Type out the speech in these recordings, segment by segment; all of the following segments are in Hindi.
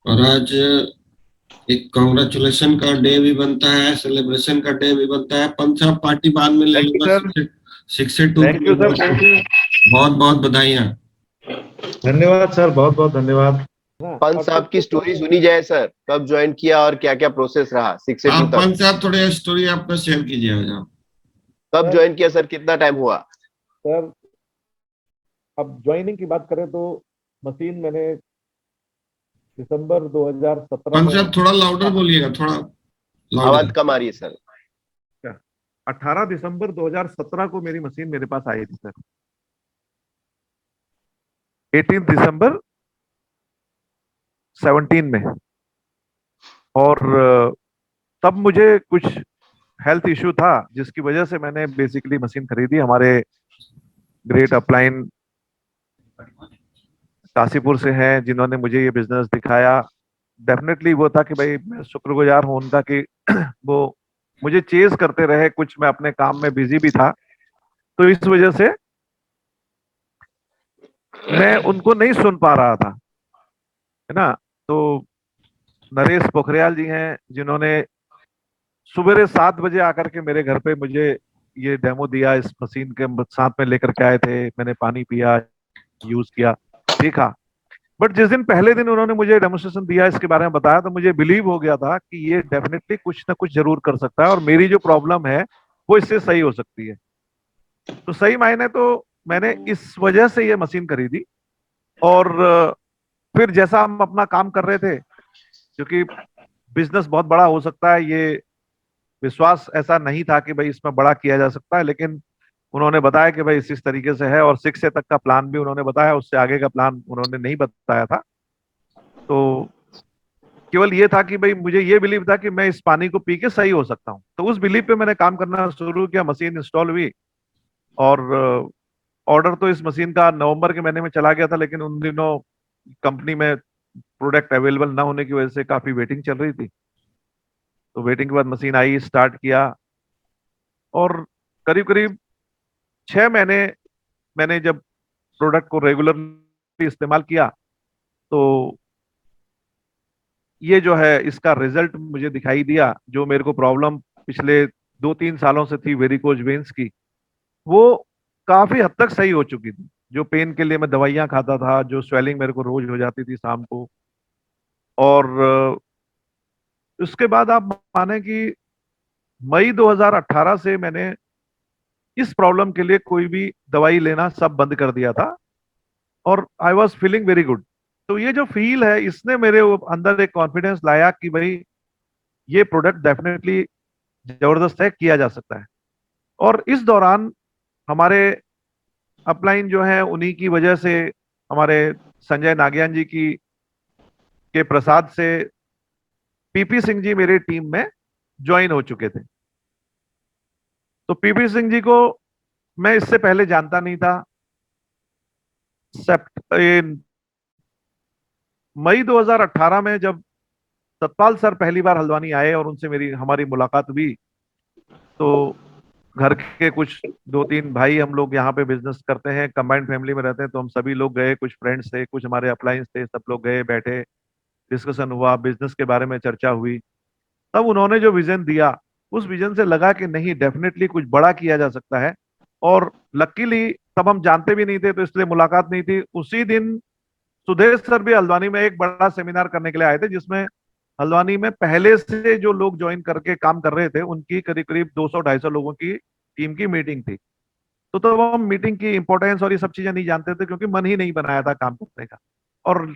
और आज एक कॉन्ग्रेचुलेशन का डे भी बनता है, सेलिब्रेशन का डे भी बनता है। पंच साहब पार्टी बाद में ले थैंक यू लूंगा, सर। 62 थैंक की यू सर। उम्र थैंक को। यू। बहुत बहुत बधाइयाँ। धन्यवाद सर, बहुत बहुत धन्यवाद। पंत साहब की स्टोरी सुनी जाए सर, कब ज्वाइन किया और क्या क्या प्रोसेस रहा 62 आप तक? पंच साहब थोड़े स्टोरी आपका शेयर कीजिए आज आप। कब ज्वाइन किया सर, कितना टाइम हुआ? सर, अब ज्वाइनिंग की बात करें तो मशीन मैंने दिसंबर 2017 पंच में। साहब थोड़ा लाउडर बोलिएगा, थोड़ा आवाज लाउडर। कम आ रही है सर। 18 दिसंबर 2017 को मेरी मशीन मेरे पास आई थी सर। 18 दिसंबर 17 में। और तब मुझे कुछ हेल्थ इश्यू था जिसकी वजह से मैंने बेसिकली मशीन खरीदी। हमारे ग्रेट अपलाइन काशीपुर से हैं जिन्होंने मुझे ये बिजनेस दिखाया। डेफिनेटली वो था कि भाई मैं शुक्रगुजार हूं उनका कि वो मुझे चेज करते रहे। कुछ मैं अपने काम में बिजी भी था, तो इस वजह से मैं उनको नहीं सुन पा रहा था, है ना। तो नरेश पोखरियाल जी हैं जिन्होंने सवेरे 7 बजे आकर के मेरे घर पे मुझे ये डेमो दिया। इस मशीन के साथ में लेकर के आए थे, मैंने पानी पिया, यूज किया, देखा। बट जिस दिन पहले दिन उन्होंने मुझे डेमोस्ट्रेशन दिया, इसके बारे में बताया, तो मुझे बिलीव हो गया था कि ये डेफिनेटली कुछ ना कुछ जरूर कर सकता है और मेरी जो प्रॉब्लम है वो इससे सही हो सकती है। तो सही मायने तो मैंने इस वजह से ये मशीन खरीदी। और फिर जैसा हम अपना काम कर रहे थे, क्योंकि बिजनेस बहुत बड़ा हो सकता है, ये विश्वास ऐसा नहीं था कि भाई इसमें बड़ा किया जा सकता है, लेकिन उन्होंने बताया कि भाई इस तरीके से है। और 6 से तक का प्लान भी उन्होंने बताया, उससे आगे का प्लान उन्होंने नहीं बताया था। तो केवल ये था कि भाई मुझे ये बिलीव था कि मैं इस पानी को पी के सही हो सकता हूँ। तो उस बिलीव पे मैंने काम करना शुरू किया। मशीन इंस्टॉल हुई और ऑर्डर तो इस मशीन का नवंबर के महीने में चला गया था, लेकिन उन दिनों कंपनी में प्रोडक्ट अवेलेबल ना होने की वजह से काफी वेटिंग चल रही थी। तो वेटिंग के बाद मशीन आई, स्टार्ट किया, और करीब करीब 6 महीने मैंने जब प्रोडक्ट को रेगुलरली इस्तेमाल किया, तो ये जो है इसका रिजल्ट मुझे दिखाई दिया। जो मेरे को प्रॉब्लम पिछले 2-3 सालों से थी वेरिकोज वेन्स की, वो काफी हद तक सही हो चुकी थी। जो पेन के लिए मैं दवाइयां खाता था, जो स्वेलिंग मेरे को रोज हो जाती थी शाम को, और उसके बाद आप माने कि मई 2018 से मैंने इस प्रॉब्लम के लिए कोई भी दवाई लेना सब बंद कर दिया था, और I was feeling very good. तो ये जो फील है, इसने मेरे अंदर एक कॉन्फिडेंस लाया कि भाई ये प्रोडक्ट डेफिनेटली जबरदस्त है, किया जा सकता है। और इस दौरान हमारे अपलाइन जो है उन्हीं की वजह से, हमारे संजय नागियान जी की के प्रसाद से, पीपी सिंह जी मेरी टीम में ज्वाइन हो चुके थे। तो पीपी सिंह जी को मैं इससे पहले जानता नहीं था। मई 2018 में जब सतपाल सर पहली बार हल्द्वानी आए और उनसे मेरी हमारी मुलाकात हुई, तो घर के कुछ 2-3 भाई, हम लोग यहाँ पे बिजनेस करते हैं, कंबाइंड फैमिली में रहते हैं, तो हम सभी लोग गए, कुछ फ्रेंड्स थे, कुछ हमारे अप्लायंस थे, सब लोग गए, बैठे, डिस्कशन हुआ, बिजनेस के बारे में चर्चा हुई। तब उन्होंने जो विजन दिया, उस विजन से लगा कि नहीं, डेफिनेटली कुछ बड़ा किया जा सकता है। और लकीली तब हम जानते भी नहीं थे, तो इसलिए मुलाकात नहीं थी। उसी दिन सुदेश सर भी हल्द्वानी में एक बड़ा सेमिनार करने के लिए आए थे, जिसमें हल्द्वानी में पहले से जो लोग ज्वाइन करके काम कर रहे थे उनकी करीब करीब 200-250 लोगों की टीम की मीटिंग थी। तो हम मीटिंग की इंपॉर्टेंस और ये सब चीजें नहीं जानते थे, क्योंकि मन ही नहीं बनाया था काम करने का। और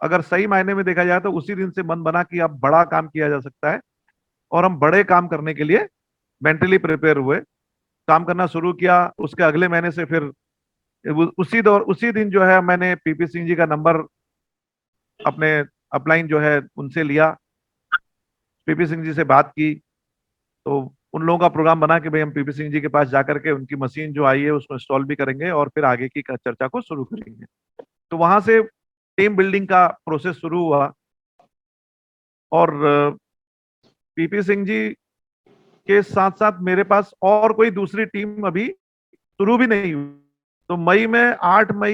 अगर सही मायने में देखा जाए तो उसी दिन से मन बना कि अब बड़ा काम किया जा सकता है, और हम बड़े काम करने के लिए मेंटली प्रिपेयर हुए, काम करना शुरू किया। उसके अगले महीने से फिर उसी दिन जो है मैंने पीपी सिंह जी का नंबर अपने अपलाइन जो है उनसे लिया, पीपी सिंह जी से बात की। तो उन लोगों का प्रोग्राम बना कि भाई हम पीपी सिंह जी के पास जाकर के उनकी मशीन जो आई है उसको इंस्टॉल भी करेंगे और फिर आगे की चर्चा को शुरू करेंगे। तो वहां से टीम बिल्डिंग का प्रोसेस शुरू हुआ, और पीपी सिंह जी के साथ साथ मेरे पास और कोई दूसरी टीम अभी शुरू भी नहीं हुई। तो मई में 8 मई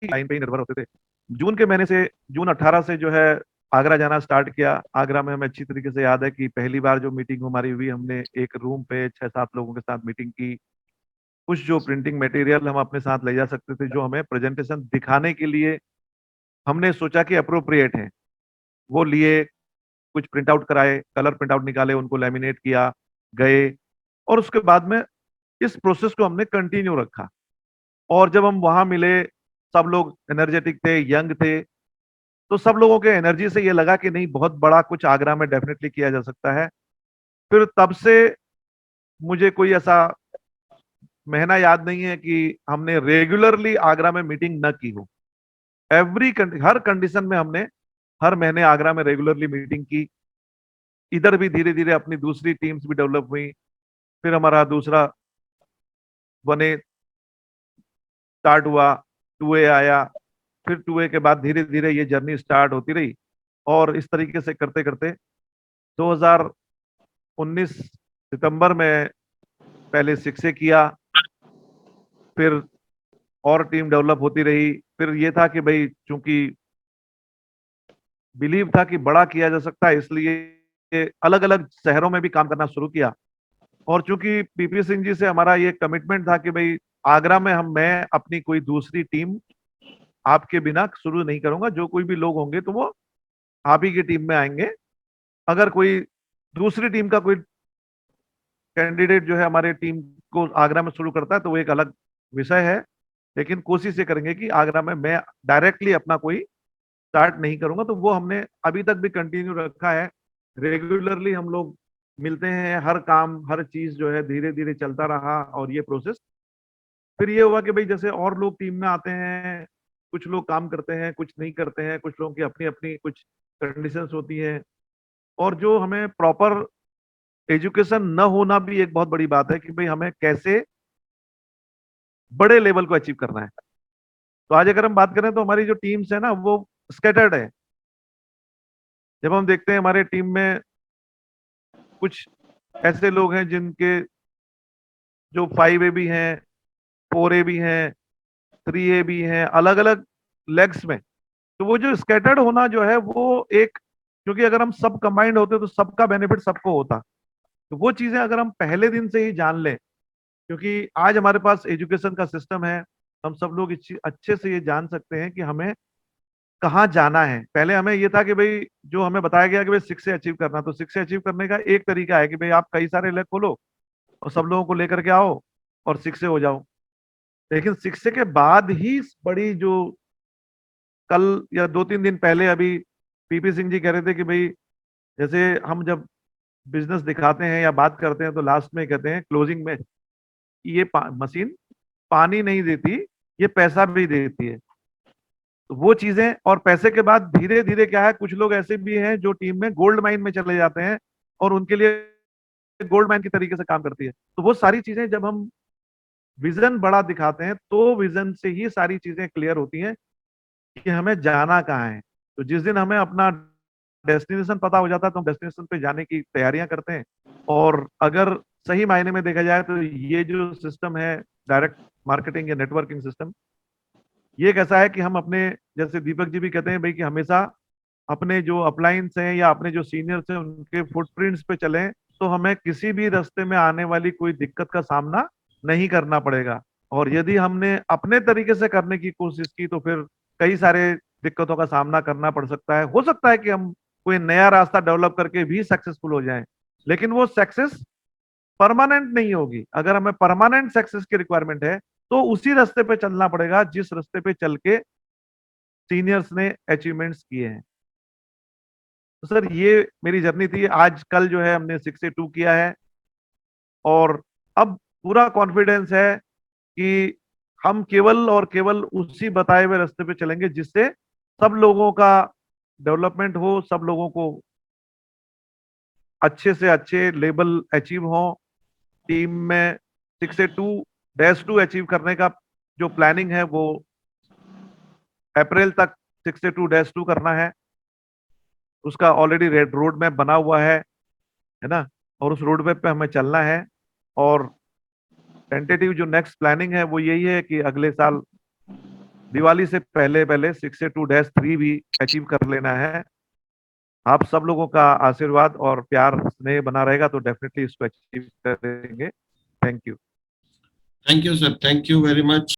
लाइन पे ही निर्भर होते थे। जून के महीने से, जून 18 से जो है आगरा जाना स्टार्ट किया। आगरा में हमें अच्छी तरीके से याद है कि पहली बार जो मीटिंग हमारी हुई, हमने एक रूम पे 6-7 लोगों के साथ मीटिंग की। कुछ जो प्रिंटिंग मटेरियल हम अपने साथ ले जा सकते थे, जो हमें प्रेजेंटेशन दिखाने के लिए हमने सोचा कि अप्रोप्रिएट है, वो लिए। कुछ प्रिंट आउट कराए, कलर प्रिंट आउट निकाले, उनको लैमिनेट किया, गए। और उसके बाद में इस प्रोसेस को हमने कंटिन्यू रखा। और जब हम वहां मिले, सब लोग एनर्जेटिक थे, यंग थे, तो सब लोगों के एनर्जी से ये लगा कि नहीं, बहुत बड़ा कुछ आगरा में डेफिनेटली किया जा सकता है। फिर तब से मुझे कोई ऐसा महीना याद नहीं है कि हमने रेगुलरली आगरा में मीटिंग न की हो। हर कंडीशन में हमने हर महीने आगरा में रेगुलरली मीटिंग की। इधर भी धीरे धीरे अपनी दूसरी टीम्स भी डेवलप हुई। फिर हमारा दूसरा 1A स्टार्ट हुआ, 2A आया। फिर 2A के बाद धीरे धीरे ये जर्नी स्टार्ट होती रही। और इस तरीके से करते करते 2019 सितंबर में पहले 6A किया। फिर और टीम डेवलप होती रही। फिर ये था कि भाई, चूंकि बिलीव था कि बड़ा किया जा सकता है, इसलिए अलग अलग शहरों में भी काम करना शुरू किया। और चूंकि पीपी सिंह जी से हमारा ये कमिटमेंट था कि भाई, आगरा में मैं अपनी कोई दूसरी टीम आपके बिना शुरू नहीं करूंगा। जो कोई भी लोग होंगे तो वो आप ही की टीम में आएंगे। अगर कोई दूसरी टीम का कोई कैंडिडेट जो है हमारे टीम को आगरा में शुरू करता है तो वो एक अलग विषय है। लेकिन कोशिश ये करेंगे कि आगरा में मैं डायरेक्टली अपना कोई स्टार्ट नहीं करूंगा। तो वो हमने अभी तक भी कंटिन्यू रखा है। रेगुलरली हम लोग मिलते हैं, हर काम हर चीज जो है धीरे धीरे चलता रहा। और ये प्रोसेस फिर ये हुआ कि भाई, जैसे और लोग टीम में आते हैं, कुछ लोग काम करते हैं, कुछ नहीं करते हैं, कुछ लोगों की अपनी अपनी कुछ कंडीशंस होती हैं। और जो हमें प्रॉपर एजुकेशन न होना भी एक बहुत बड़ी बात है कि भाई, हमें कैसे बड़े लेवल को अचीव करना है। तो आज अगर हम बात करें तो हमारी जो टीम्स है ना, वो स्कैटर्ड है। जब हम देखते हैं हमारे टीम में कुछ ऐसे लोग हैं जिनके जो 5A भी हैं, 4A भी हैं, 3A भी हैं, अलग अलग लेग्स में। तो वो जो स्कैटर्ड होना जो है वो एक, क्योंकि अगर हम सब कंबाइंड होते तो सबका बेनिफिट सबको होता। तो वो चीजें अगर हम पहले दिन से ही जान लें, क्योंकि आज हमारे पास एजुकेशन का सिस्टम है, हम सब लोग अच्छे से ये जान सकते हैं कि हमें कहाँ जाना है। पहले हमें ये था कि भाई, जो हमें बताया गया कि भाई 6 से अचीव करना, तो 6 से अचीव करने का एक तरीका है कि भाई, आप कई सारे लेग खोलो और सब लोगों को लेकर के आओ और 6 से हो जाओ। लेकिन 6 के बाद ही बड़ी जो, कल या 2-3 दिन पहले अभी पीपी सिंह जी कह रहे थे कि भाई, जैसे हम जब बिजनेस दिखाते हैं या बात करते हैं तो लास्ट में कहते हैं क्लोजिंग में, ये मशीन पानी नहीं देती, ये पैसा भी देती है। तो वो चीजें, और पैसे के बाद धीरे धीरे क्या है, कुछ लोग ऐसे भी हैं जो टीम में गोल्ड माइन में चले जाते हैं और उनके लिए गोल्ड माइन की तरीके से काम करती है। तो वो सारी चीजें जब हम विजन बड़ा दिखाते हैं तो विजन से ही सारी चीजें क्लियर होती हैं कि हमें जाना कहाँ है। तो जिस दिन हमें अपना डेस्टिनेशन पता हो जाता है तो हम डेस्टिनेशन पे जाने की तैयारियां करते हैं। और अगर सही मायने में देखा जाए तो ये जो सिस्टम है, डायरेक्ट मार्केटिंग या नेटवर्किंग सिस्टम, ये कैसा है कि हम अपने, जैसे दीपक जी भी कहते हैं भाई, कि हमेशा अपने जो अपलाइंस हैं या अपने जो सीनियर्स हैं उनके फुटप्रिंट्स पे चलें, तो हमें किसी भी रास्ते में आने वाली कोई दिक्कत का सामना नहीं करना पड़ेगा। और यदि हमने अपने तरीके से करने की कोशिश की तो फिर कई सारे दिक्कतों का सामना करना पड़ सकता है। हो सकता है कि हम कोई नया रास्ता डेवलप करके भी सक्सेसफुल हो जाएं, लेकिन वो सक्सेस परमानेंट नहीं होगी। अगर हमें परमानेंट सक्सेस की रिक्वायरमेंट है तो उसी रास्ते पे चलना पड़ेगा जिस रास्ते पे चल के सीनियर्स ने अचीवमेंट्स किए हैं। तो सर, ये मेरी जर्नी थी। आज कल जो है हमने 6 से 2 किया है और अब पूरा कॉन्फिडेंस है कि हम केवल और केवल उसी बताए हुए रास्ते पे चलेंगे जिससे सब लोगों का डेवलपमेंट हो, सब लोगों को अच्छे से अच्छे लेवल अचीव हो। टीम में 6 से 2-2 अचीव करने का जो प्लानिंग है वो अप्रैल तक 6 से 2-2 करना है। उसका ऑलरेडी रेड रोड मैप बना हुआ है ना, और उस रोड मैप पे हमें चलना है। और टेंटेटिव जो नेक्स्ट प्लानिंग है वो यही है कि अगले साल दिवाली से पहले पहले 6 से 2-3 भी अचीव कर लेना है। आप सब लोगों का आशीर्वाद और प्यार स्नेह बना रहेगा तो डेफिनेटली इसको अचीव करेंगे। Thank you. Thank you, sir. Thank you very much.